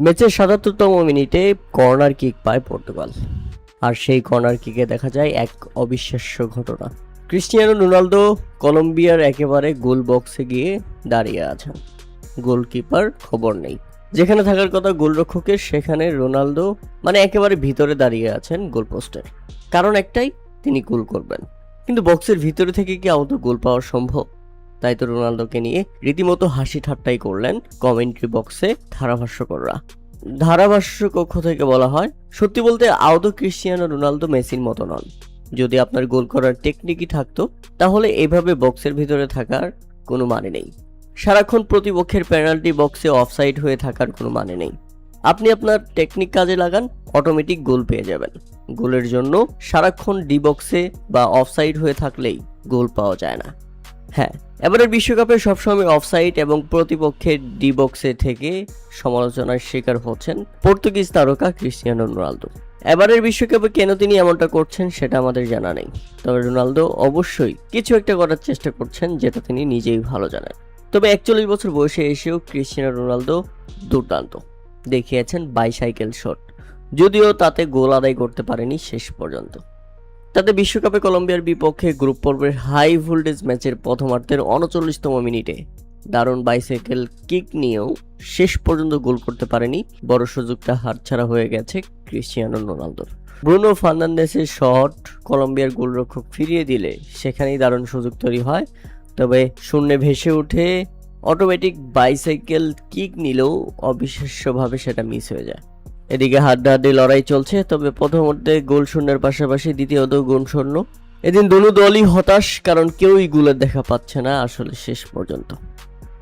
ম্যাচের ৭৭তম মিনিটে corner kick পায় পর্তুগাল, আর সেই কর্নার কিকে দেখা যায় এক অবিশ্বাস্য ঘটনা। ক্রিস্টিয়ানো রোনালদো কলম্বিয়ার একেবারে গোল বক্সে গিয়ে দাঁড়িয়ে আছেন, গোলকিপার খবর নেই। যেখানে থাকার কথা গোলরক্ষকের সেখানে রোনালদো একেবারে ভিতরে দাঁড়িয়ে আছেন গোলপোস্টের। কারণ একটাই, তিনি গোল করবেন। কিন্তু বক্সের ভিতরে থেকে কি আদৌ গোল পাওয়া সম্ভব? তাই তো রোনালদোকে নিয়ে রীতিমতো হাসি ঠাট্টাই করলেন কমেন্ট্রি বক্সে ধারাভাষ্যকররা। ধারাভাষ্য কক্ষ থেকে বলা হয়, সত্যি বলতে আদৌ ক্রিস্টিয়ানো রোনালদো মেসির মতো নন। যদি আপনার গোল করার টেকনিকই থাকতো তাহলে এভাবে বক্সের ভিতরে থাকার কোনো মানে নেই। সারাক্ষণ প্রতিপক্ষের পেনাল্টি বক্সে অফসাইড হয়ে থাকার কোনো মানে নেই। আপনি আপনার টেকনিক কাজে লাগান, অটোমেটিক গোল পেয়ে যাবেন। গোলের জন্য সারাক্ষণ ডি বক্সে বা অফসাইড হয়ে থাকলেই গোল পাওয়া যায় না। হ্যাঁ, এবারের বিশ্বকাপে সবসময় অফসাইড এবং প্রতিপক্ষের ডি বক্সে থেকে সমালোচনার শিকার হচ্ছেন পর্তুগিজ তারকা ক্রিস্টিয়ানো রোনালদো। এবারের বিশ্বকাপে কেন তিনি এমনটা করছেন সেটা আমাদের জানা নেই, তবে রোনালদো অবশ্যই কিছু একটা করার চেষ্টা করছেন যেটা তিনি নিজেই ভালো জানেন। তবে 41 বছর বয়সে এসেও ক্রিস্টিয়ানো রোনালদো দুর্দান্ত দেখিয়েছেন বাইসাইকেল শট, যদিও তাতে গোল আদায় করতে পারেনি শেষ পর্যন্ত। তাতে বিশ্বকাপে কলম্বিয়ার বিপক্ষে গ্রুপ পর্বের হাই ভোল্টেজ ম্যাচের প্রথমার্ধের 39তম মিনিটে দারুণ বাইসাইকেল কিক নিয়েও শেষ পর্যন্ত গোল করতে পারেনি। বড় সুযোগটা হাতছাড়া হয়ে গেছে ক্রিস্টিয়ানো রোনালদোর। ব্রুনো ফার্নান্দেসের শট কলম্বিয়ার গোলরক্ষক ফিরিয়ে দিলে সেখানেই দারুণ সুযোগ তৈরি হয়, তবে শূন্যে ভেসে উঠে অটোমেটিক বাইসাইকেল কিক নিলেও অবিশ্বাস্যভাবে সেটা মিস হয়ে যায়। এদিকে হাড্ডাহাড্ডি লড়াই চলছে, তবে প্রথমার্ধে গোল শূন্যের পাশাপাশি দ্বিতীয়ত গোল শূন্য। এদিন দুটো দলই হতাশ, কারণ কেউই গোলের দেখা পাচ্ছে না আসলে শেষ পর্যন্ত।